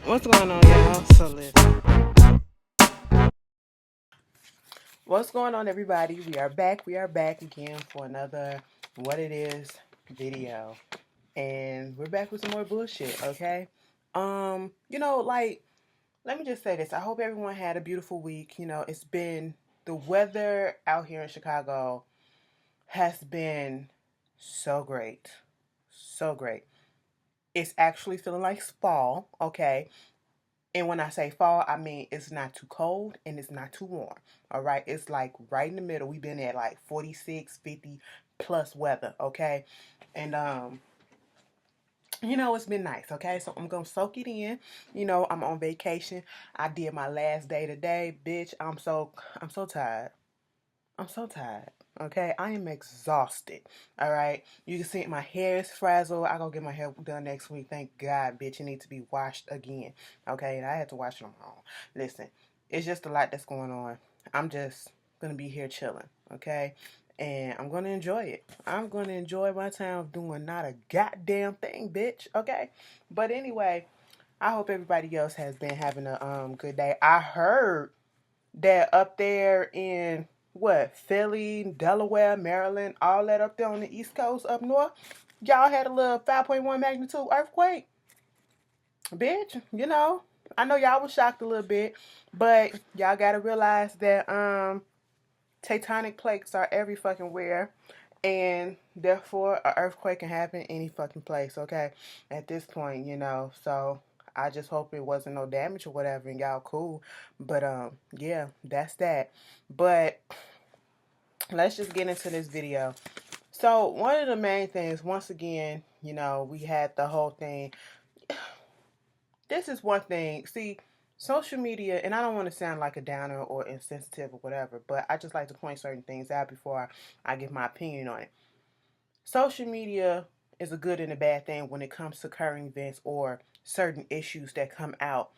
What's going on, y'all? So listen. What's going on, everybody? We are back. We are back again for another What It Is video. And we're back with some more bullshit, okay? Let me just say this. I hope everyone had a beautiful week. It's been the weather out here in Chicago has been so great. So great. It's actually feeling like fall, okay? And when I say fall, I mean it's not too cold and it's not too warm. All right. It's like right in the middle. We've been at like 46, 50 plus weather. Okay. And, it's been nice. Okay. So I'm going to soak it in. I'm on vacation. I did my last day today. Bitch, I'm so tired. I'm so tired. Okay, I am exhausted. All right, you can see my hair is frazzled. I go get my hair done next week. Thank God, bitch. It needs to be washed again. Okay, and I had to wash it on my own. Listen, it's just a lot that's going on. I'm just gonna be here chilling. Okay, and I'm gonna enjoy it. I'm gonna enjoy my time of doing not a goddamn thing, bitch. Okay, but anyway, I hope everybody else has been having a good day. I heard that up there in what, Philly, Delaware, Maryland, all that up there on the East Coast up north, y'all had a little 5.1 magnitude earthquake. Bitch, I know y'all was shocked a little bit, but y'all gotta realize that tectonic plates are every fucking where, and therefore an earthquake can happen any fucking place, okay? At this point, so I just hope it wasn't no damage or whatever and y'all cool. But yeah, that's that. But let's just get into this video. So one of the main things, once again, we had the whole thing. This is one thing. See, social media, and I don't want to sound like a downer or insensitive or whatever, but I just like to point certain things out before I give my opinion on it. Social media is a good and a bad thing when it comes to current events or certain issues that come out.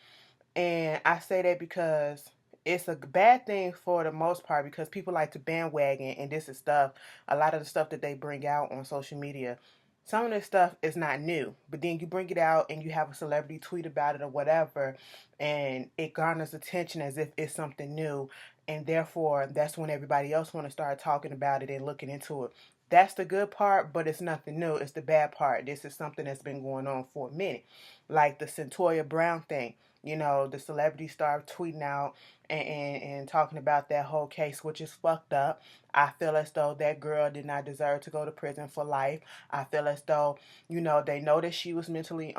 And I say that because it's a bad thing for the most part because people like to bandwagon, and this is stuff, a lot of the stuff that they bring out on social media. Some of this stuff is not new, but then you bring it out and you have a celebrity tweet about it or whatever, and it garners attention as if it's something new, and therefore that's when everybody else want to start talking about it and looking into it. That's the good part, but it's nothing new. It's the bad part. This is something that's been going on for a minute, like the Centoya Brown thing. The celebrity star tweeting out and talking about that whole case, which is fucked up. I feel as though that girl did not deserve to go to prison for life. I feel as though, they know that she was mentally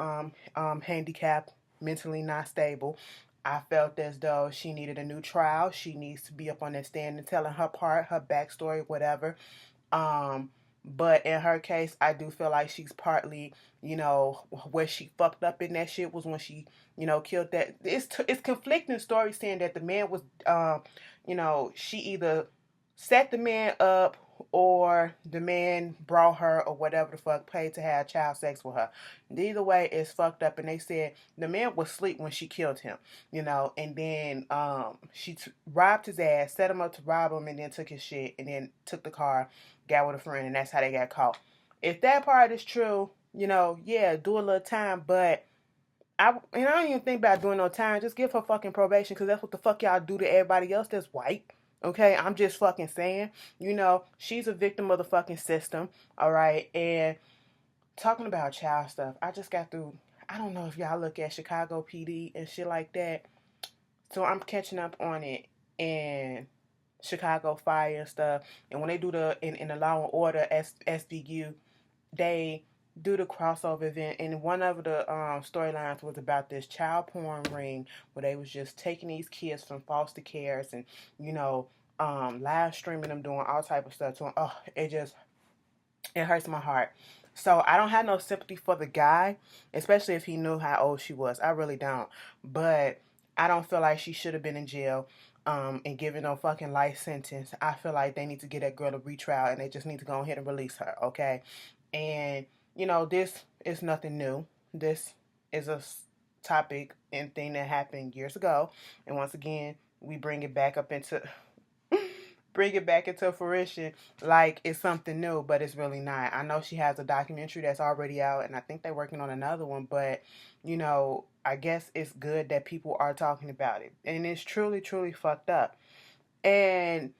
handicapped, mentally not stable. I felt as though she needed a new trial. She needs to be up on that stand and telling her part, her backstory, whatever. Um, but in her case, I do feel like she's partly, where she fucked up in that shit was when she, killed that. It's conflicting stories saying that the man was, she either set the man up or the man brought her or whatever the fuck, paid to have child sex with her. Either way, it's fucked up. And they said the man was asleep when she killed him, and then she robbed his ass, set him up to rob him, and then took his shit, and then took the car, got with a friend, and that's how they got caught. If that part is true, yeah, do a little time, but I don't even think about doing no time. Just give her fucking probation, because that's what the fuck y'all do to everybody else that's white. Okay, I'm just fucking saying, she's a victim of the fucking system, all right? And talking about child stuff, I just got through, I don't know if y'all look at Chicago PD and shit like that. So I'm catching up on it, and Chicago Fire and stuff. And when they do in the Law and Order SVU, they do the crossover event, and one of the storylines was about this child porn ring where they was just taking these kids from foster cares and live streaming them, doing all type of stuff to them. Oh, it hurts my heart. So I don't have no sympathy for the guy, especially if he knew how old she was. I really don't. But I don't feel like she should have been in jail and given no fucking life sentence. I feel like they need to get that girl a retrial, and they just need to go ahead and release her, okay? And, this is nothing new. This is a topic and thing that happened years ago. And once again, we bring it back up into bring it back into fruition like it's something new, but it's really not. I know she has a documentary that's already out, and I think they're working on another one, but I guess it's good that people are talking about it. And it's truly, truly fucked up. And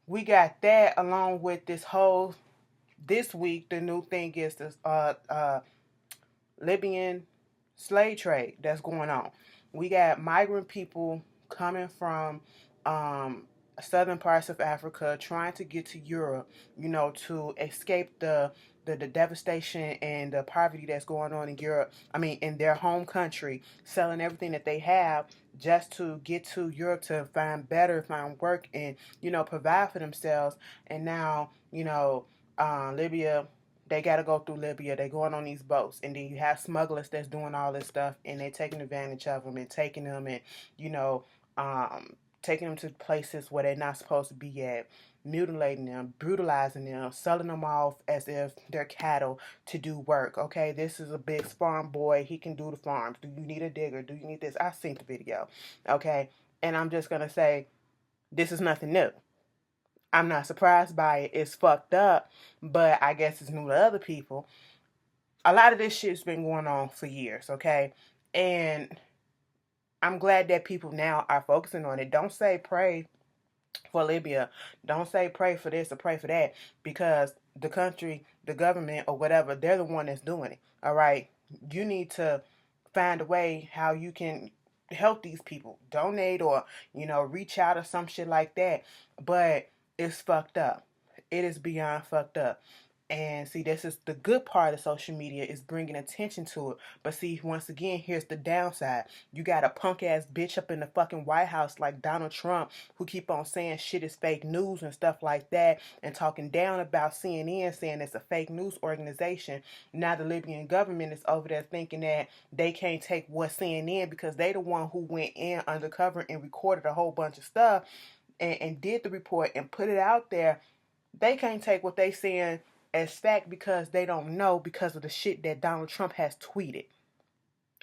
we got that along with this week, the new thing is this Libyan slave trade that's going on. We got migrant people coming from um, southern parts of Africa trying to get to Europe, to escape the devastation and the poverty that's going on in Europe. I mean, in their home country, selling everything that they have just to get to Europe to find work and, provide for themselves. And now, Libya, they got to go through Libya. They going on these boats, and then you have smugglers that's doing all this stuff, and they taking advantage of them and taking them and you know, taking them to places where they're not supposed to be at, mutilating them, brutalizing them, selling them off as if they're cattle to do work. Okay, this is a big farm boy. He can do the farms. Do you need a digger? Do you need this? I seen the video. Okay, and I'm just gonna say this is nothing new. I'm not surprised by it. It's fucked up, but I guess it's new to other people. A lot of this shit's been going on for years, okay? And I'm glad that people now are focusing on it. Don't say pray for Libya. Don't say pray for this or pray for that, because the country, the government, or whatever, they're the one that's doing it. All right? You need to find a way how you can help these people. Donate or, reach out or some shit like that. But it's fucked up. It is beyond fucked up. And see, this is the good part of social media, is bringing attention to it. But see, once again, here's the downside. You got a punk ass bitch up in the fucking White House like Donald Trump, who keep on saying shit is fake news and stuff like that, and talking down about CNN, saying it's a fake news organization. Now the Libyan government is over there thinking that they can't take what's CNN because they the one who went in undercover and recorded a whole bunch of stuff and did the report and put it out there. They can't take what they saying as fact because they don't know, because of the shit that Donald Trump has tweeted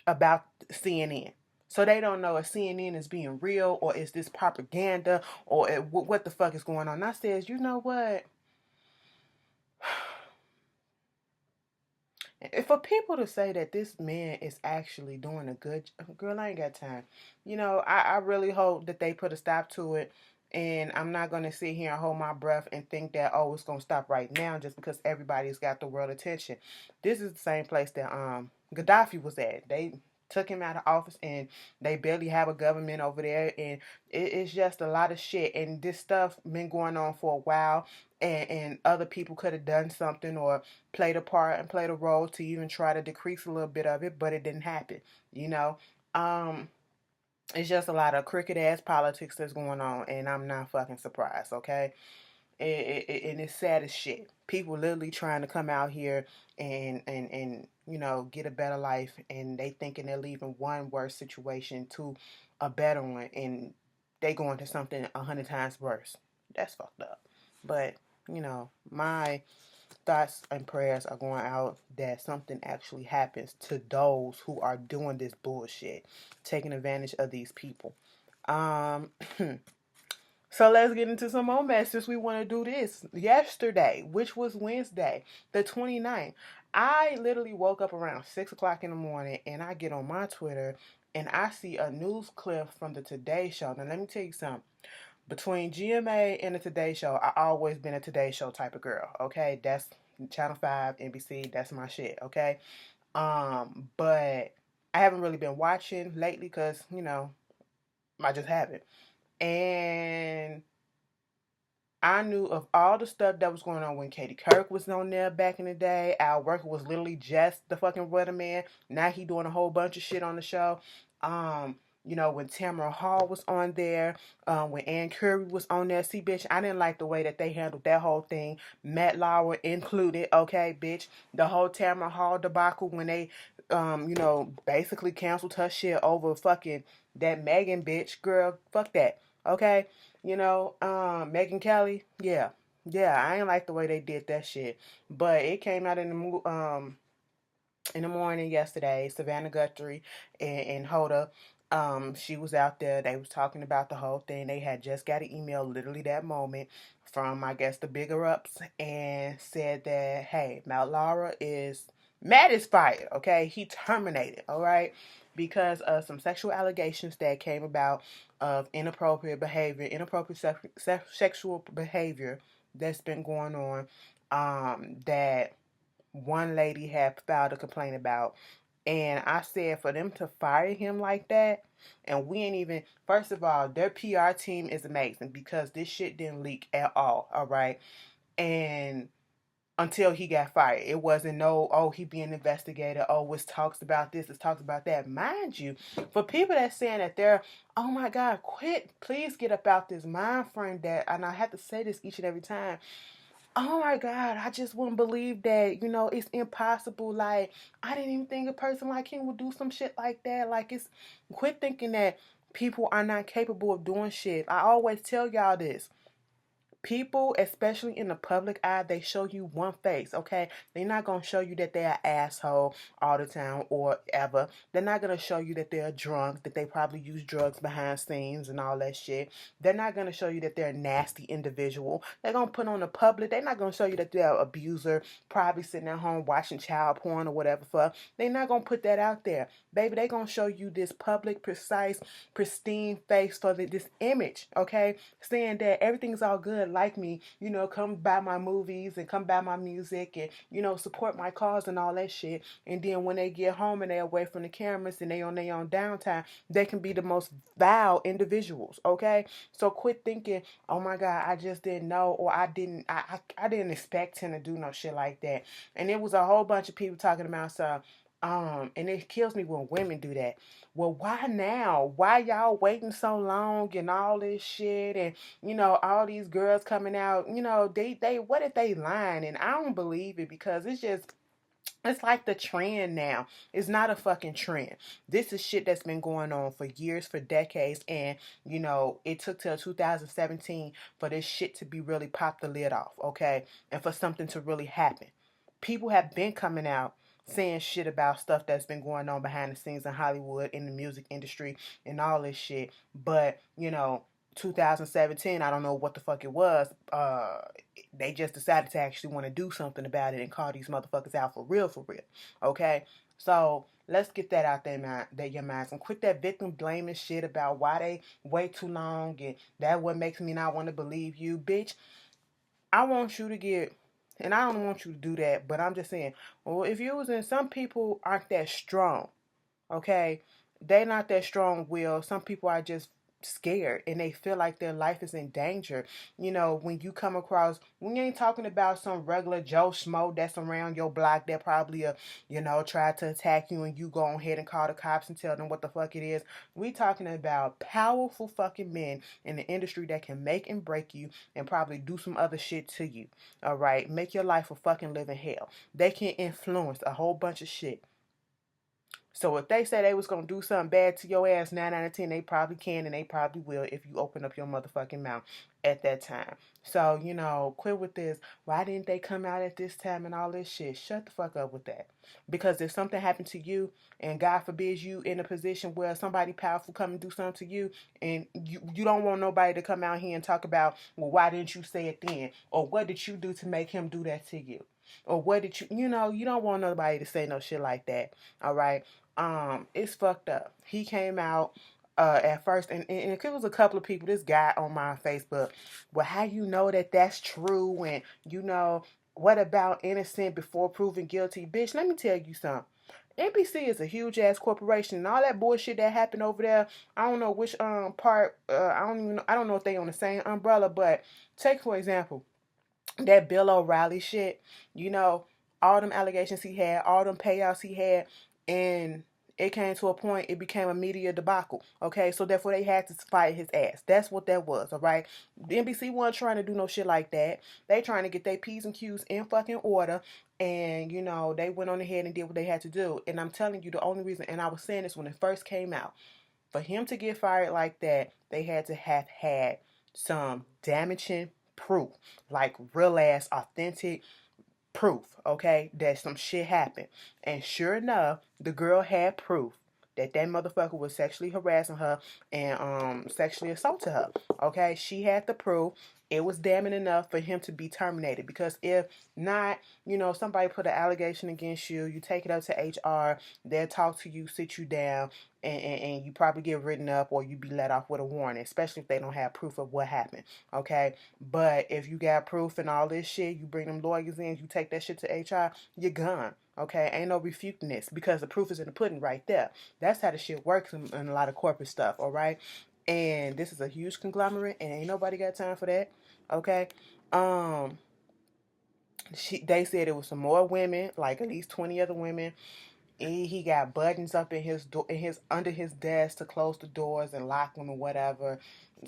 about CNN. So they don't know if CNN is being real or is this propaganda or what the fuck is going on. And I says, you know what? For people to say that this man is actually doing a good, girl, I ain't got time. I really hope that they put a stop to it. And I'm not going to sit here and hold my breath and think that, oh, it's going to stop right now just because everybody's got the world attention. This is the same place that Gaddafi was at. They took him out of office and they barely have a government over there. And it's just a lot of shit. And this stuff been going on for a while. And other people could have done something or played a part and played a role to even try to decrease a little bit of it. But it didn't happen, It's just a lot of crooked ass politics that's going on, and I'm not fucking surprised, okay? And it's sad as shit. People literally trying to come out here and get a better life, and they thinking they're leaving one worse situation to a better one, and they going to something 100 times worse. That's fucked up. But my thoughts and prayers are going out that something actually happens to those who are doing this bullshit, taking advantage of these people. So let's get into some more messages. We want to do this. Yesterday, which was Wednesday, the 29th, I literally woke up around 6 o'clock in the morning and I get on my Twitter and I see a news clip from the Today Show. Now, let me tell you something. Between GMA and the Today Show, I always been a Today Show type of girl. Okay, that's Channel 5, NBC. That's my shit. Okay, but I haven't really been watching lately because I just haven't. And I knew of all the stuff that was going on when Katie Couric was on there back in the day. Al Worker was literally just the fucking weatherman. Now he doing a whole bunch of shit on the show. When Tamara Hall was on there, when Ann Curry was on there. See, bitch, I didn't like the way that they handled that whole thing. Matt Lauer included, okay, bitch. The whole Tamara Hall debacle when they, basically canceled her shit over fucking that Megan bitch. Girl, fuck that, okay? Megyn Kelly, yeah, I ain't like the way they did that shit. But it came out in the in the morning yesterday, Savannah Guthrie and Hoda, she was out there. They was talking about the whole thing. They had just got an email literally that moment from, I guess, the bigger ups, and said that, hey, Matt is fired, okay? He terminated, all right? Because of some sexual allegations that came about of inappropriate sexual behavior that's been going on, that one lady had filed a complaint about. And I said for them to fire him like that, and we ain't even, first of all, their PR team is amazing because this shit didn't leak at all right? And until he got fired, it wasn't no, oh, he being investigated, oh, it's talks about this, it's talks about that. Mind you, for people that's saying that they're, oh my God, quit, please get up out this mind frame that, and I have to say this each and every time, oh my God, I just wouldn't believe that, it's impossible. Like, I didn't even think a person like him would do some shit like that. Like, quit thinking that people are not capable of doing shit. I always tell y'all this. People, especially in the public eye, they show you one face, okay? They're not going to show you that they're an asshole all the time or ever. They're not going to show you that they're drunk, that they probably use drugs behind scenes and all that shit. They're not going to show you that they're a nasty individual. They're going to put on the public. They're not going to show you that they're an abuser, probably sitting at home watching child porn or whatever. They're not going to put that out there. Baby, they're going to show you this public, precise, pristine face for this image, okay? Saying that everything's all good, like me, come buy my movies and come buy my music and, support my cause and all that shit. And then when they get home and they're away from the cameras and they on their own downtime, they can be the most vile individuals, okay? So quit thinking, oh my God, I just didn't know, or I didn't expect him to do no shit like that. And it was a whole bunch of people talking about and it kills me when women do that. Well, why now? Why y'all waiting so long and all this shit and all these girls coming out, they what if they lying? And I don't believe it because it's like the trend now. It's not a fucking trend. This is shit that's been going on for years, for decades, and it took till 2017 for this shit to be really popped the lid off, okay? And for something to really happen. People have been coming out saying shit about stuff that's been going on behind the scenes in Hollywood, in the music industry, and all this shit. But, 2017, I don't know what the fuck it was. They just decided to actually want to do something about it and call these motherfuckers out for real, for real. Okay? So let's get that out there, your minds, and quit that victim blaming shit about why they wait too long and that what makes me not want to believe you, bitch. I want you to get, and I don't want you to do that, but I'm just saying, well, if you was in, some people aren't that strong, okay? They not that strong will. Some people are just scared and they feel like their life is in danger. When you come across, we ain't talking about some regular Joe Schmo that's around your block that probably try to attack you and you go ahead and call the cops and tell them what the fuck it is. We talking about powerful fucking men in the industry that can make and break you and probably do some other shit to you. All right, make your life a fucking living hell. They can influence a whole bunch of shit. So if they say they was gonna do something bad to your ass, 9 out of 10, they probably can and they probably will if you open up your motherfucking mouth at that time. So, quit with this. Why didn't they come out at this time and all this shit? Shut the fuck up with that. Because if something happened to you and God forbids you in a position where somebody powerful come and do something to you and you don't want nobody to come out here and talk about, well, why didn't you say it then? Or what did you do to make him do that to you? Or what did you don't want nobody to say no shit like that. All right. It's fucked up. He came out at first, and it was a couple of people. This guy on my Facebook, well, how you know that that's true? And what about innocent before proven guilty? Bitch, let me tell you something. NBC is a huge ass corporation, and all that bullshit that happened over there. I don't know which part. I don't know if they on the same umbrella, but take for example that Bill O'Reilly shit, all them allegations he had, all them payouts he had, and it came to a point, it became a media debacle, okay? So therefore they had to fight his ass. That's what that was, all right? The NBC wasn't trying to do no shit like that. They trying to get their P's and Q's in fucking order, and, they went on ahead and did what they had to do. And I'm telling you, the only reason, and I was saying this when it first came out, for him to get fired like that, they had to have had some damaging proof, like real ass, authentic proof, okay, that some shit happened. And sure enough, the girl had proof that that motherfucker was sexually harassing her and sexually assaulting her. Okay, she had the proof. It was damning enough for him to be terminated, because if not, somebody put an allegation against you, you take it up to HR, they'll talk to you, sit you down, and you probably get written up, or you be let off with a warning, especially if they don't have proof of what happened. Okay, but if you got proof and all this shit, you bring them lawyers in, you take that shit to HR, you're gone. Okay, ain't no refuting this, because the proof is in the pudding right there. That's how the shit works in a lot of corporate stuff. All right, and this is a huge conglomerate, and ain't nobody got time for that. Okay, um, they said it was some more women, like at least 20 other women. He got buttons up in his under his desk to close the doors and lock them or whatever,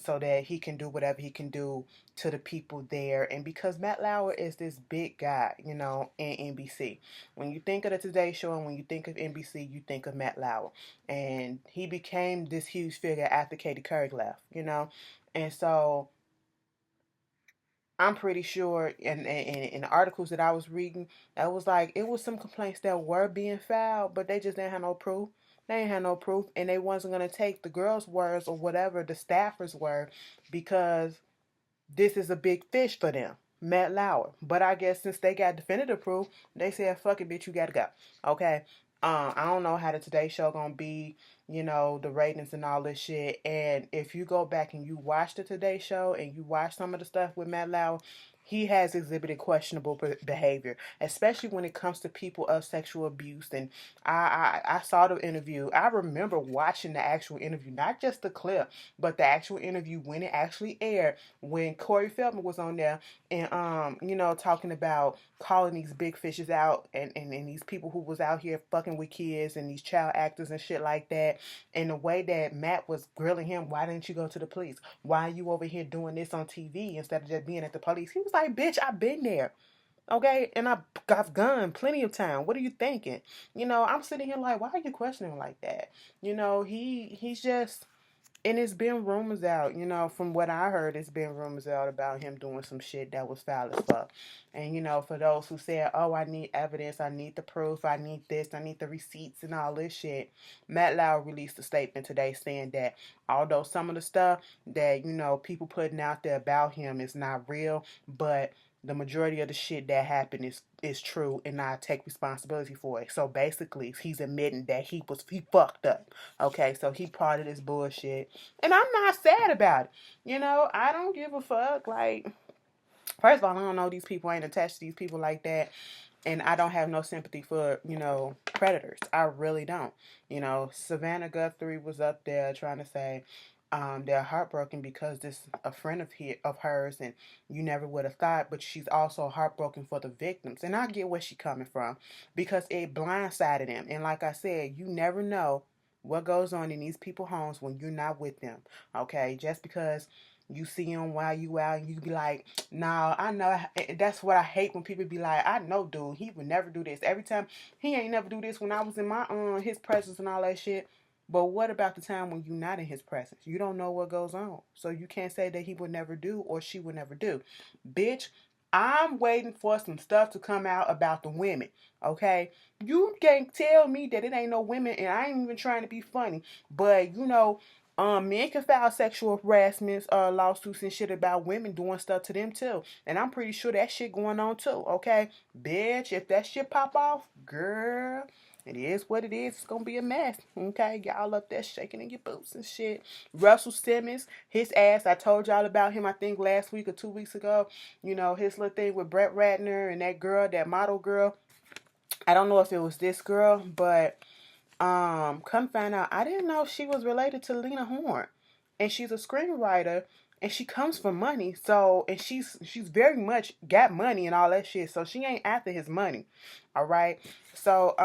so that he can do whatever he can do to the people there. And because Matt Lauer is this big guy, in NBC. When you think of the Today Show and when you think of NBC, you think of Matt Lauer. And he became this huge figure after Katie Couric left. And so I'm pretty sure in the articles that I was reading, that was like, it was some complaints that were being filed, but they just didn't have no proof. They ain't had no proof, and they wasn't gonna take the girl's words or whatever the staffers were, because this is a big fish for them, Matt Lauer. But I guess since they got definitive proof, they said, fuck it, bitch, you gotta go. Okay. I don't know how the Today Show gonna be, the ratings and all this shit. And if you go back and you watch the Today Show and you watch some of the stuff with Matt Lauer, he has exhibited questionable behavior, especially when it comes to people of sexual abuse. And I saw the interview. I remember watching the actual interview, not just the clip, but the actual interview when it actually aired, when Corey Feldman was on there and talking about calling these big fishes out, and these people who was out here fucking with kids and these child actors and shit like that. And the way that Matt was grilling him, why didn't you go to the police? Why are you over here doing this on TV instead of just being at the police? He was like, bitch, I've been there. Okay, and I've gone plenty of time. What are you thinking? I'm sitting here like, why are you questioning him like that? He's just, and it's been rumors out, from what I heard, it's been rumors out about him doing some shit that was foul as fuck. And, for those who said, oh, I need evidence, I need the proof, I need this, I need the receipts and all this shit, Matt Lauer released a statement today saying that although some of the stuff that, people putting out there about him is not real, but the majority of the shit that happened is true, and I take responsibility for it. So basically, he's admitting that he fucked up. Okay, so he part of this bullshit, and I'm not sad about it. I don't give a fuck. Like, first of all, I don't know these people. I ain't attached to these people like that. And I don't have no sympathy for, predators. I really don't. Savannah Guthrie was up there trying to say they're heartbroken because this a friend of hers, and you never would have thought, but she's also heartbroken for the victims. And I get where she's coming from, because it blindsided them. And like I said, you never know what goes on in these people's homes when you're not with them. Okay, just because you see them while you out, and you be like, nah, I know. That's what I hate, when people be like, I know, dude, he would never do this. Every time, he ain't never do this when I was in my his presence and all that shit. But what about the time when you're not in his presence? You don't know what goes on. So you can't say that he would never do or she would never do. Bitch, I'm waiting for some stuff to come out about the women. Okay? You can't tell me that it ain't no women, and I ain't even trying to be funny. But, men can file sexual harassment lawsuits and shit about women doing stuff to them too. And I'm pretty sure that shit going on too, okay? Bitch, if that shit pop off, girl, it is what it is. It's gonna be a mess, okay? Y'all up there shaking in your boots and shit. Russell Simmons, his ass, I told y'all about him, I think last week or 2 weeks ago. His little thing with Brett Ratner and that girl, that model girl. I don't know if it was this girl, but come find out, I didn't know she was related to Lena Horne, and she's a screenwriter, and she comes from money. So, and she's very much got money and all that shit. So she ain't after his money, all right. So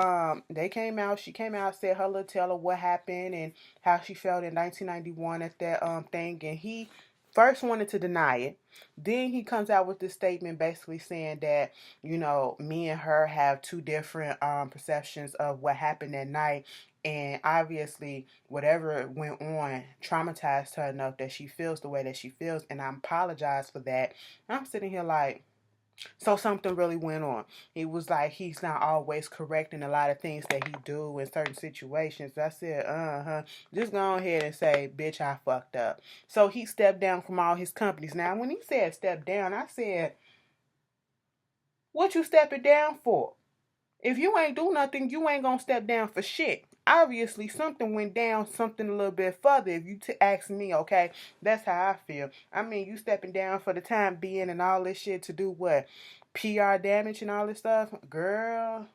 they came out. She came out, said her little tale of what happened and how she felt in 1991 at that thing, and he first wanted to deny it. Then he comes out with this statement basically saying that, me and her have two different perceptions of what happened that night. And obviously, whatever went on traumatized her enough that she feels the way that she feels. And I apologize for that. And I'm sitting here like, So something really went on. He was like, he's not always correct in a lot of things that he do in certain situations. I said, just go ahead and say, bitch, I fucked up. So he stepped down from all his companies. Now, when he said step down, I said, what you stepping down for? If you ain't do nothing, you ain't gonna step down for shit. Obviously, something went down, something a little bit further. If you ask me, okay, that's how I feel. I mean, you stepping down for the time being and all this shit to do what? PR damage and all this stuff, girl.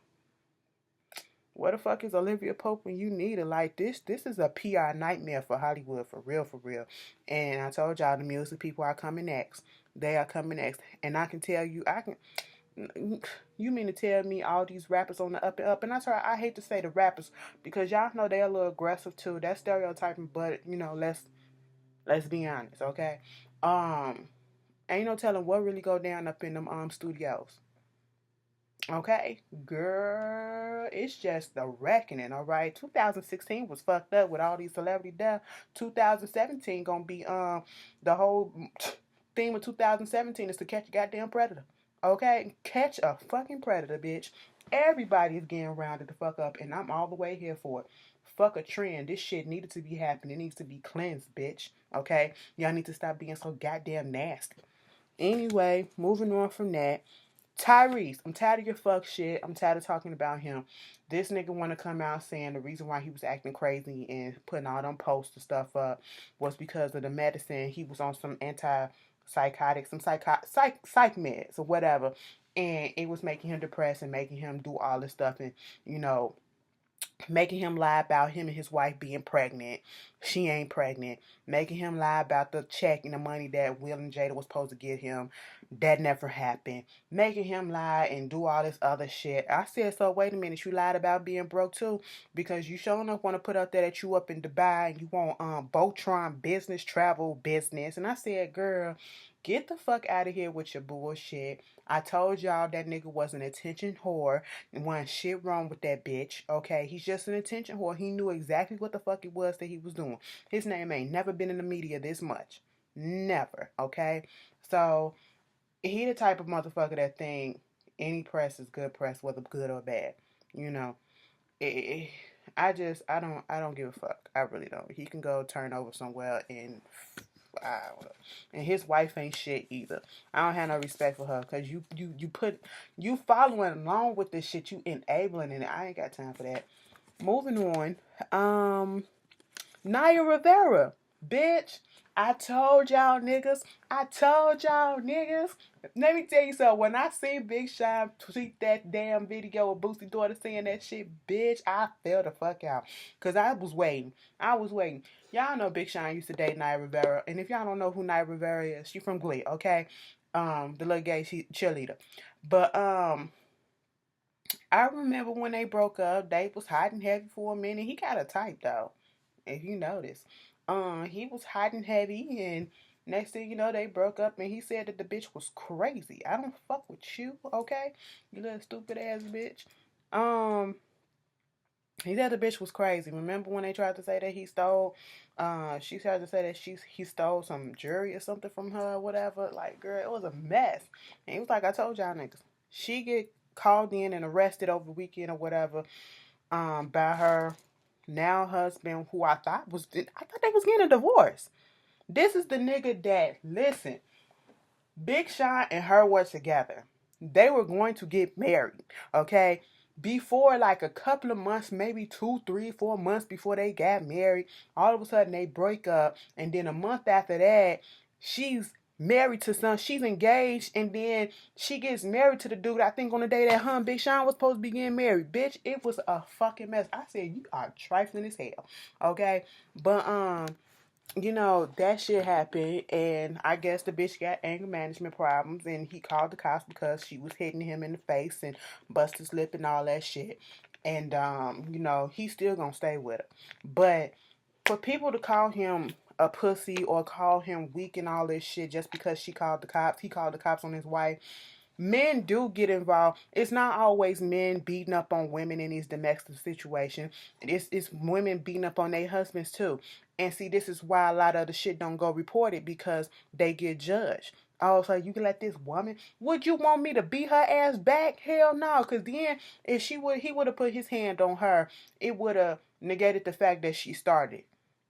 What the fuck is Olivia Pope when you need her like this? This is a PR nightmare for Hollywood, for real, for real. And I told y'all the music people are coming next. They are coming next, and I can tell you, I can. You mean to tell me all these rappers on the up and up? And that's why I hate to say the rappers because y'all know they're a little aggressive too. That's stereotyping, but let's be honest, okay? Um, ain't no telling what really go down up in them studios. Okay, girl, it's just the reckoning, all right? 2016 was fucked up with all these celebrity deaths. 2017 gonna be the whole theme of 2017 is to catch a goddamn predator. Okay, catch a fucking predator, bitch. Everybody is getting rounded the fuck up, and I'm all the way here for it. Fuck a trend. This shit needed to be happening. It needs to be cleansed, bitch. Okay, y'all need to stop being so goddamn nasty. Anyway, moving on from that. Tyrese, I'm tired of your fuck shit. I'm tired of talking about him. This nigga want to come out saying the reason why he was acting crazy and putting all them posts and stuff up was because of the medicine. He was on some anti-psychotic, some psych meds or whatever, and it was making him depressed and making him do all this stuff and you know making him lie about him and his wife being pregnant. She ain't pregnant. Making him lie about the check and the money that Will and Jada was supposed to get him. That never happened. Making him lie and do all this other shit. I said, so wait a minute, you lied about being broke too? Because you sure enough want to put out there that you up in Dubai and you want Botron business, travel business. And I said, girl, get the fuck out of here with your bullshit. I told y'all that nigga was an attention whore. And wasn't shit wrong with that bitch. Okay, he's just an attention whore. He knew exactly what the fuck it was that he was doing. His name ain't never been in the media this much. Never. Okay, so he the type of motherfucker that think any press is good press, whether good or bad. You know, it, I don't give a fuck. I really don't. He can go turn over somewhere and I don't know. And his wife ain't shit either. I don't have no respect for her because you following along with this shit, you enabling it. I ain't got time for that. Moving on. Naya Rivera, bitch. I told y'all niggas. I told y'all niggas. Let me tell you something. When I see Big Sean tweet that damn video of Boosie daughter saying that shit, bitch, I fell the fuck out. Cause I was waiting. I was waiting. Y'all know Big Sean used to date Naya Rivera. And if y'all don't know who Naya Rivera is, she from Glee, okay? The little gay cheerleader. But I remember when they broke up, they was hot and heavy for a minute. He got a type though, if you notice. He was hot and heavy, and next thing you know, they broke up, and he said that the bitch was crazy. I don't fuck with you, okay? You little stupid ass bitch. Um, he said the bitch was crazy. Remember when they tried to say that he stole? She tried to say that he stole some jewelry or something from her, or whatever. Like, girl, it was a mess. And he was like, I told y'all niggas. She get called in and arrested over the weekend or whatever. By her now husband, who I thought they was getting a divorce. This is the nigga that, listen, Big Sean and her were together. They were going to get married, okay? Before like a couple of months, maybe 2, 3, 4 months before they got married, all of a sudden they break up, and then a month after that, she's married to she's engaged, and then she gets married to the dude, I think on the day that Big Sean was supposed to be getting married. Bitch, it was a fucking mess. I said, you are trifling as hell, okay? But that shit happened, and I guess the bitch got anger management problems, and he called the cops because she was hitting him in the face and busted his lip and all that shit. And he's still gonna stay with her. But for people to call him a pussy or call him weak and all this shit just because he called the cops on his wife. Men do get involved. It's not always men beating up on women in these domestic situations. It's women beating up on their husbands too. And see, this is why a lot of the shit don't go reported because they get judged. Oh, so you can let this woman? Would you want me to beat her ass back? Hell no, because then if he would have put his hand on her, it would have negated the fact that she started,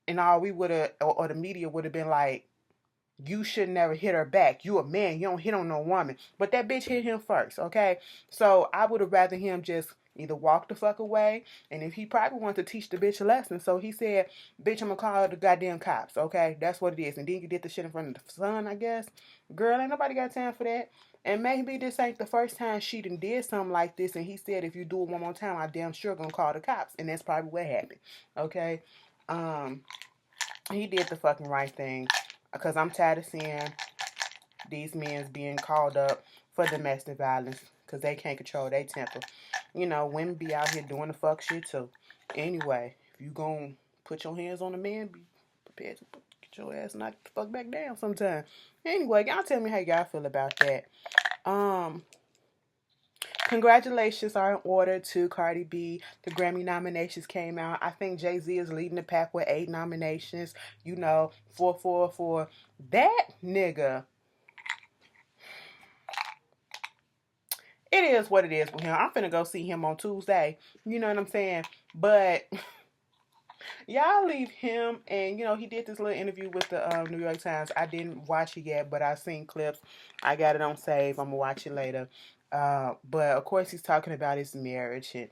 and all we would have, or the media would have been like, you should never hit her back. You a man. You don't hit on no woman. But that bitch hit him first, okay? So I would have rather him just either walk the fuck away, and if he probably wanted to teach the bitch a lesson, so he said, bitch, I'm gonna call the goddamn cops, okay? That's what it is. And then you did the shit in front of the son, I guess. Girl, ain't nobody got time for that. And maybe this ain't the first time she done did something like this, and he said, if you do it one more time, I damn sure gonna call the cops. And that's probably what happened, okay? He did the fucking right thing. Because I'm tired of seeing these men being called up for domestic violence. Because they can't control their temper. You know, women be out here doing the fuck shit too. Anyway, if you gonna put your hands on a man, be prepared to get your ass knocked the fuck back down sometime. Anyway, y'all tell me how y'all feel about that. Congratulations are in order to Cardi B. The Grammy nominations came out. I think Jay-Z is leading the pack with 8 nominations. You know, 444. That nigga. It is what it is with him. I'm finna go see him on Tuesday. You know what I'm saying? But y'all leave him, and you know he did this little interview with the New York Times. I didn't watch it yet, but I've seen clips. I got it on save. I'm gonna watch it later. But of course he's talking about his marriage and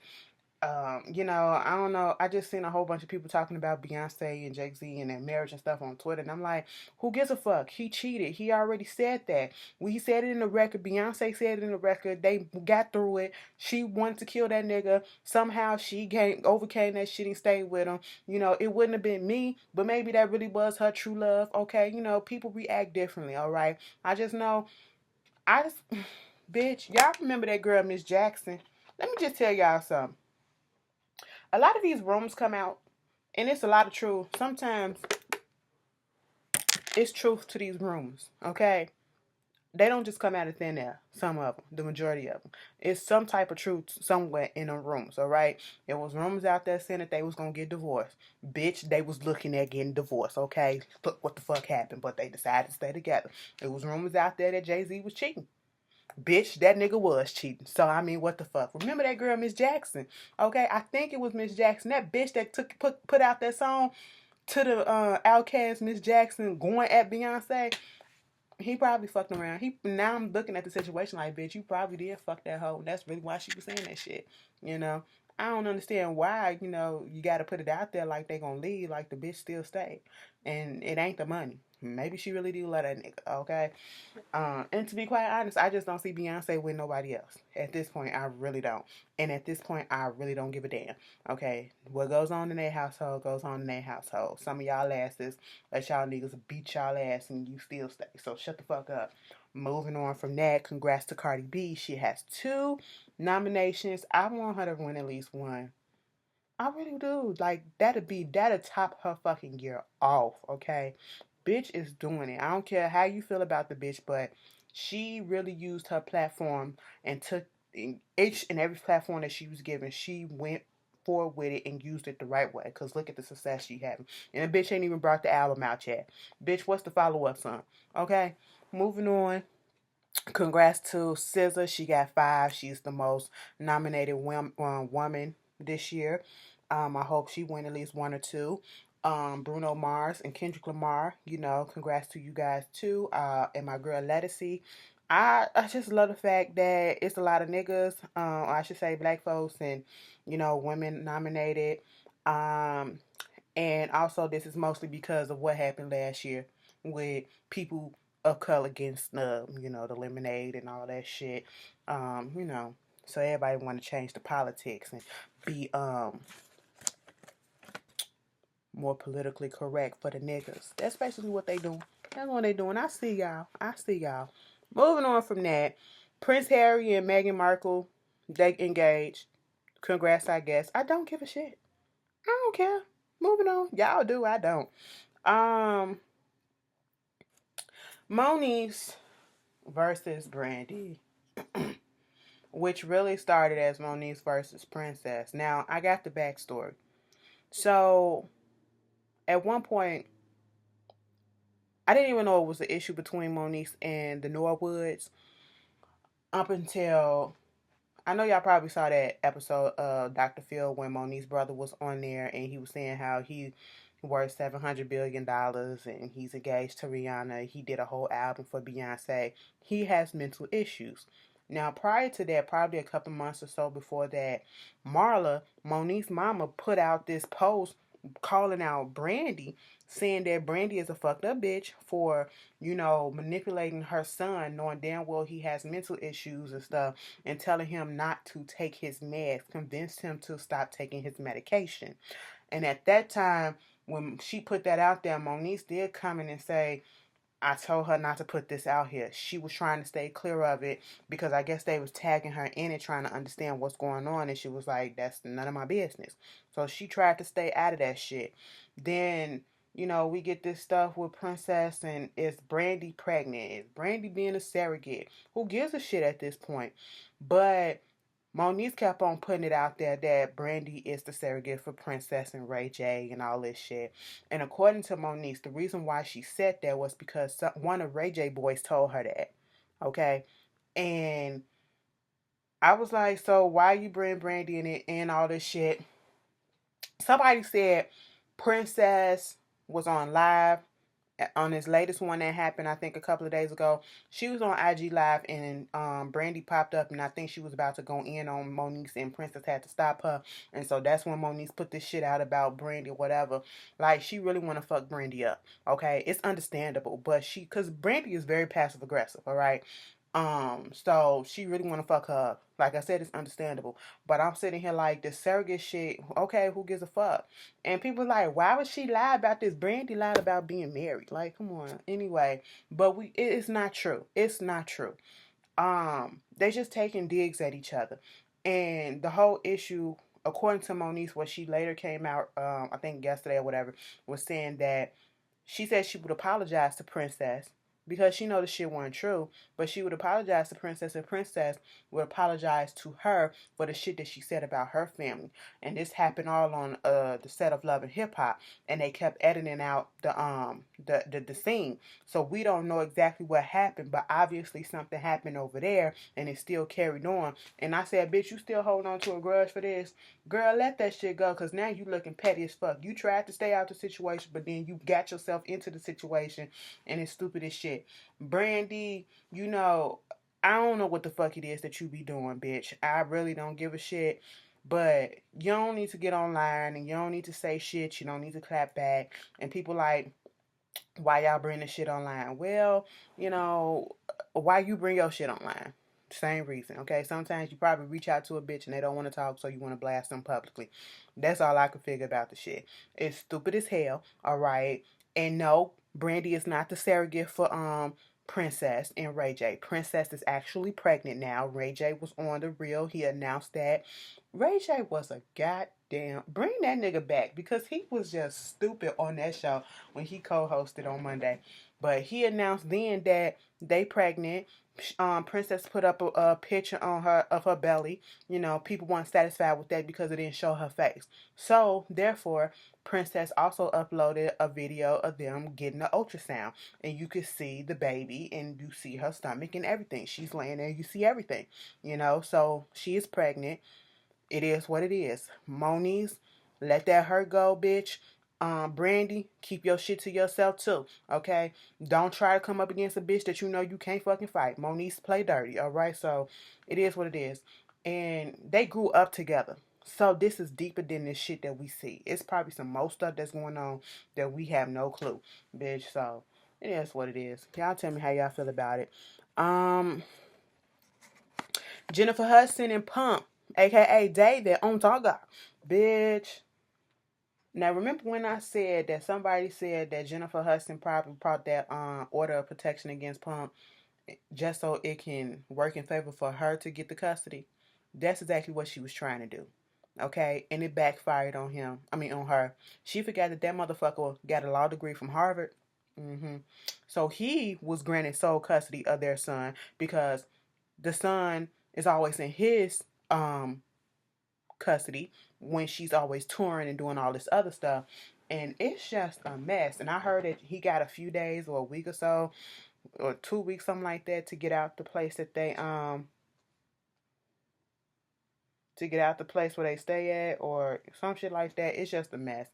you know, I don't know. I just seen a whole bunch of people talking about Beyonce and Jay-Z and their marriage and stuff on Twitter. And I'm like, who gives a fuck? He cheated. He already said that. When he said it in the record, Beyonce said it in the record. They got through it. She wanted to kill that nigga. Somehow she overcame that shit and stayed with him. You know, it wouldn't have been me, but maybe that really was her true love. Okay, you know, people react differently, all right? I just know, bitch, y'all remember that girl, Miss Jackson? Let me just tell y'all something. A lot of these rumors come out, and it's a lot of truth. Sometimes it's truth to these rumors, okay? They don't just come out of thin air. Some of them, the majority of them. It's some type of truth somewhere in them rumors, all right? There was rumors out there saying that they was going to get divorced. Bitch, they was looking at getting divorced, okay? Look what the fuck happened, but they decided to stay together. There was rumors out there that Jay-Z was cheating. Bitch, that nigga was cheating. So, I mean, what the fuck? Remember that girl, Miss Jackson? Okay, I think it was Miss Jackson. That bitch that put out that song to the Outkast, Miss Jackson, going at Beyonce. He probably fucked around. Now I'm looking at the situation like, bitch, you probably did fuck that hoe. And that's really why she was saying that shit. You know? I don't understand why, you know, you got to put it out there like they gonna leave, like the bitch still stay. And it ain't the money. Maybe she really do love that nigga, okay? And to be quite honest, I just don't see Beyonce with nobody else. At this point, I really don't. And at this point, I really don't give a damn. Okay, what goes on in their household goes on in their household. Some of y'all asses let y'all niggas beat y'all ass and you still stay. So shut the fuck up. Moving on from that, congrats to Cardi B. She has 2 nominations. I want her to win at least one. I really do. Like, that'll top her fucking year off, okay? Bitch is doing it. I don't care how you feel about the bitch, but she really used her platform and took each and every platform that she was given, she went forward with it and used it the right way. Because look at the success she having. And the bitch ain't even brought the album out yet. Bitch, what's the follow-up song? Okay? Moving on. Congrats to SZA. She got 5. She's the most nominated woman this year. I hope she win at least 1 or 2. Bruno Mars and Kendrick Lamar, you know, congrats to you guys too. And my girl Lettucey. I just love the fact that it's a lot of niggas, I should say black folks and, you know, women nominated. And also this is mostly because of what happened last year with people of color getting snubbed, you know, the lemonade and all that shit. You know, so everybody want to change the politics and be more politically correct for the niggas. That's basically what they doing. That's what they doing. I see y'all. Moving on from that, Prince Harry and Meghan Markle, they engaged. Congrats, I guess. I don't give a shit. I don't care. Moving on. Y'all do. I don't. Moniece versus Brandy, which really started as Moniece versus Princess. Now, I got the backstory. So, at one point, I didn't even know it was an issue between Moniece and the Norwoods up until I know y'all probably saw that episode of Dr. Phil when Monique's brother was on there and he was saying how he worth $700 billion and he's engaged to Rihanna. He did a whole album for Beyonce. He has mental issues. Now, prior to that, probably a couple months or so before that, Marla, Monique's mama, put out this post calling out Brandy, saying that Brandy is a fucked up bitch for, manipulating her son, knowing damn well he has mental issues and stuff, and telling him not to take his meds, convinced him to stop taking his medication. And at that time, when she put that out there, Monique did come in and say, I told her not to put this out here. She was trying to stay clear of it because I guess they was tagging her in it, trying to understand what's going on, and she was like, that's none of my business. So she tried to stay out of that shit. Then, we get this stuff with Princess, and is Brandy pregnant? Is Brandy being a surrogate? Who gives a shit at this point? But Monique kept on putting it out there that Brandy is the surrogate for Princess and Ray J and all this shit. And according to Monique, the reason why she said that was because one of Ray J boys told her that. Okay? And I was like, so why you bring Brandy in it and all this shit? Somebody said Princess was on live on this latest one that happened, I think a couple of days ago. She was on IG Live and Brandy popped up, and I think she was about to go in on Monique, and Princess had to stop her. And so that's when Monique put this shit out about Brandy, whatever. Like, she really want to fuck Brandy up. Okay, it's understandable, but because Brandy is very passive aggressive. All right. So she really want to fuck her up. Like I said, it's understandable. But I'm sitting here like, this surrogate shit, okay, who gives a fuck? And people like, why would she lie about this? Brandy lied about being married. Like, come on. Anyway, but it's not true. It's not true. They just taking digs at each other. And the whole issue, according to Monique, what she later came out, I think yesterday or whatever, was saying that she said she would apologize to Princess because she know the shit wasn't true, but she would apologize to Princess, and Princess would apologize to her for the shit that she said about her family. And this happened all on the set of Love and Hip Hop, and they kept editing out the scene. So we don't know exactly what happened, but obviously something happened over there, and it still carried on. And I said, bitch, you still holding on to a grudge for this? Girl, let that shit go, because now you looking petty as fuck. You tried to stay out the situation, but then you got yourself into the situation, and it's stupid as shit. Brandy, I don't know what the fuck it is that you be doing, bitch. I really don't give a shit. But you don't need to get online, and you don't need to say shit. You don't need to clap back. And people like, why y'all bring this shit online? Well, why you bring your shit online? Same reason, okay? Sometimes you probably reach out to a bitch and they don't want to talk, so you want to blast them publicly. That's all I could figure about the shit. It's stupid as hell, all right? And no, Brandy is not the surrogate for Princess and Ray J. Princess is actually pregnant now. Ray J was on the real. He announced that. Ray J was a goddamn, bring that nigga back, because he was just stupid on that show when he co-hosted on Monday. But he announced then that they pregnant. Princess put up a picture on her of her belly. People weren't satisfied with that because it didn't show her face. So therefore, Princess also uploaded a video of them getting an ultrasound, and you could see the baby, and you see her stomach and everything. She's laying there, you see everything. So she is pregnant. It is what it is. Moniz, let that hurt go, bitch. Brandy, keep your shit to yourself too, okay? Don't try to come up against a bitch that you know you can't fucking fight. Moniz, play dirty, all right? So it is what it is. And they grew up together. So this is deeper than this shit that we see. It's probably some more stuff that's going on that we have no clue, bitch. So it is what it is. Y'all tell me how y'all feel about it. Jennifer Hudson and Pump, aka David, on Tonga, bitch. Now, remember when I said that somebody said that Jennifer Hudson probably brought that order of protection against Pump just so it can work in favor for her to get the custody? That's exactly what she was trying to do. Okay? And it backfired on him. On her. She forgot that motherfucker got a law degree from Harvard. So he was granted sole custody of their son because the son is always in his custody when she's always touring and doing all this other stuff. And it's just a mess. And I heard that he got a few days or a week or so, or 2 weeks, something like that, to get out the place that they to get out the place where they stay at, or some shit like that. It's just a mess.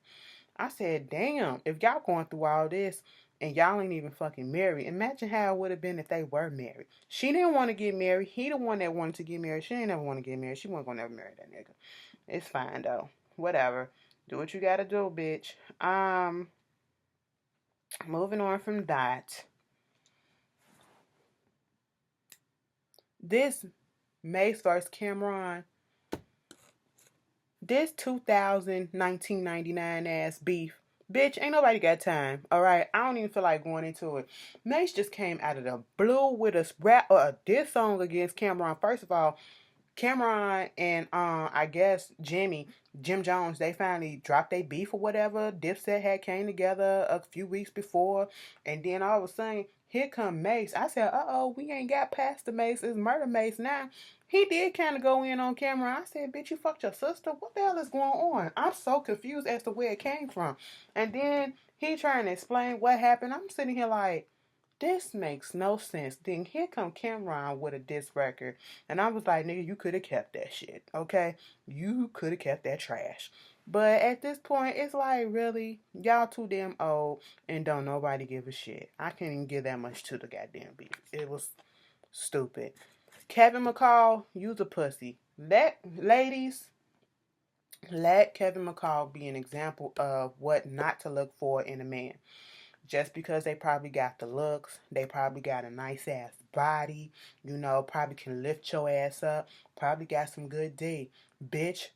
I said, damn, if y'all going through all this and y'all ain't even fucking married, imagine how it would have been if they were married. She didn't want to get married. He the one that wanted to get married. She ain't never want to get married. She wasn't gonna never marry that nigga. It's fine though. Whatever. Do what you gotta do, bitch. Moving on from that. This Mace vs. Cameron, this 1999 ass beef, bitch, ain't nobody got time. All right, I don't even feel like going into it. Mace just came out of the blue with a rap or a diss song against Cameron. First of all, Cameron and I guess Jim Jones, they finally dropped their beef or whatever. Dipset had came together a few weeks before, and then all of a sudden, here come Mace. I said, we ain't got past the Mace. It's murder Mace now. He did kind of go in on Cameron. I said, bitch, you fucked your sister? What the hell is going on? I'm so confused as to where it came from. And then he trying to explain what happened. I'm sitting here like, this makes no sense. Then here come Cameron with a diss record. And I was like, nigga, you could have kept that shit, okay? You could have kept that trash. But at this point, it's like, really? Y'all too damn old and don't nobody give a shit. I can't even give that much to the goddamn beat. It was stupid. Kevin McCall, you's a pussy. Ladies, let Kevin McCall be an example of what not to look for in a man. Just because they probably got the looks, they probably got a nice ass body, probably can lift your ass up, probably got some good D. Bitch,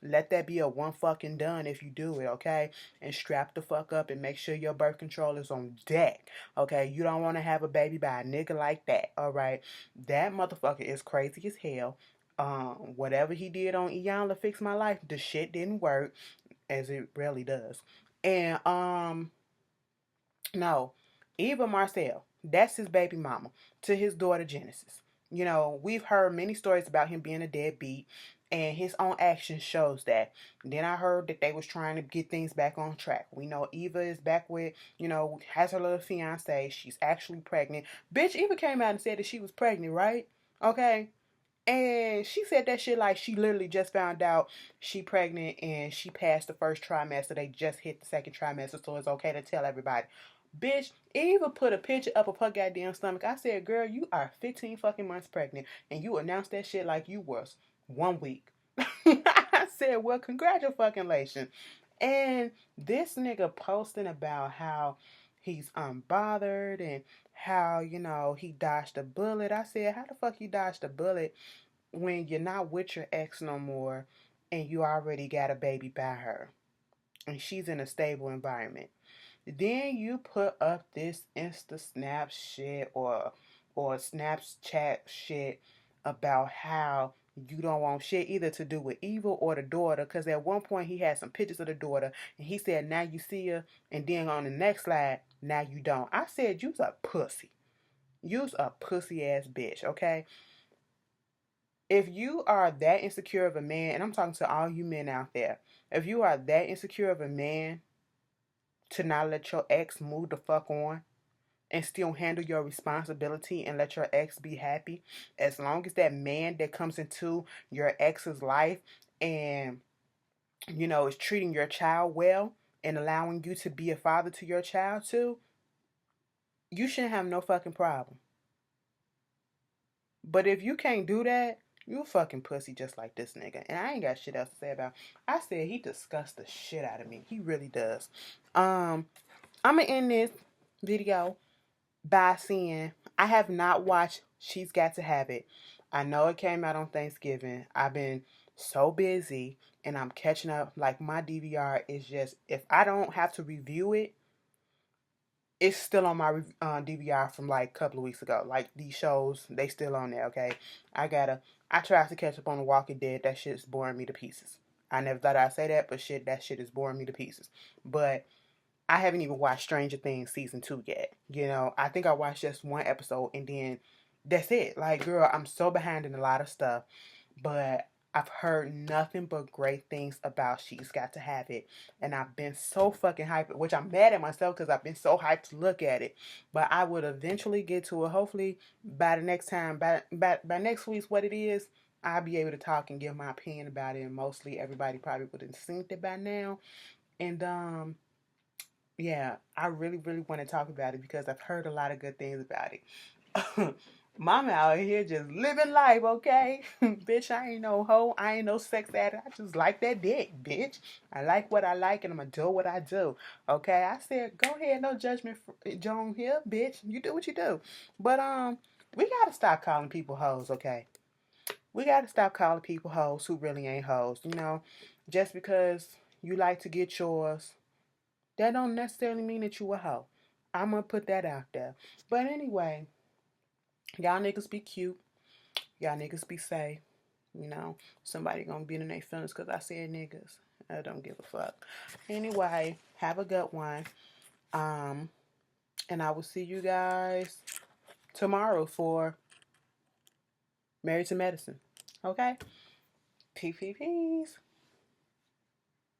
let that be a one fucking done if you do it, okay? And strap the fuck up and make sure your birth control is on deck, okay? You don't want to have a baby by a nigga like that, alright? That motherfucker is crazy as hell. Whatever he did on Iyanla Fix My Life, the shit didn't work, as it rarely does. And, no, Eva Marcel, that's his baby mama to his daughter Genesis. We've heard many stories about him being a deadbeat, and his own action shows that. Then I heard that they was trying to get things back on track. We know Eva is back with, has her little fiance. She's actually pregnant. Bitch, Eva came out and said that she was pregnant, right? Okay. And she said that shit like she literally just found out she pregnant and she passed the first trimester. They just hit the second trimester, so it's okay to tell everybody. Bitch, Eva put a picture up of her goddamn stomach. I said, girl, you are 15 fucking months pregnant, and you announced that shit like you was 1 week. I said, well, congratulations. And this nigga posting about how he's unbothered and how, he dodged a bullet. I said, how the fuck you dodged a bullet when you're not with your ex no more and you already got a baby by her and she's in a stable environment? Then you put up this Insta Snap shit or Snapchat shit about how you don't want shit either to do with Eva or the daughter, because at one point he had some pictures of the daughter and he said now you see her, and then on the next slide now you don't. I said you's a pussy. You's a pussy ass bitch, okay? If you are that insecure of a man, and I'm talking to all you men out there, if you are that insecure of a man to not let your ex move the fuck on and still handle your responsibility and let your ex be happy, as long as that man that comes into your ex's life and is treating your child well and allowing you to be a father to your child too, you shouldn't have no fucking problem. But if you can't do that, you a fucking pussy just like this nigga. And I ain't got shit else to say about him. I said he disgusts the shit out of me. He really does. I'm gonna end this video by saying I have not watched She's Got to Have It. I know it came out on Thanksgiving. I've been so busy and I'm catching up. Like, my DVR is just, if I don't have to review it, it's still on my DVR from like a couple of weeks ago. Like, these shows, they still on there, okay? I tried to catch up on The Walking Dead. That shit's boring me to pieces. I never thought I'd say that, but that shit is boring me to pieces. But I haven't even watched Stranger Things season 2 yet. I think I watched just one episode and then that's it. Like, girl, I'm so behind in a lot of stuff. But I've heard nothing but great things about She's Got to Have It. And I've been so fucking hyped, which I'm mad at myself because I've been so hyped to look at it. But I would eventually get to it. Hopefully by the next time, by next week's what it is, I'll be able to talk and give my opinion about it. And mostly everybody probably would have seen it by now. And yeah, I really, really want to talk about it because I've heard a lot of good things about it. Mama out here just living life, okay? Bitch, I ain't no hoe. I ain't no sex addict. I just like that dick, bitch. I like what I like and I'm going to do what I do, okay? I said, go ahead, no judgment, Joan here, bitch. You do what you do. But, we got to stop calling people hoes, okay? We got to stop calling people hoes who really ain't hoes, you know? Just because you like to get yours, that don't necessarily mean that you a hoe. I'm going to put that out there. But anyway, y'all niggas be cute. Y'all niggas be safe. You know, somebody gonna be in their feelings because I said niggas. I don't give a fuck. Anyway, have a good one. And I will see you guys tomorrow for Married to Medicine. Okay? Peace.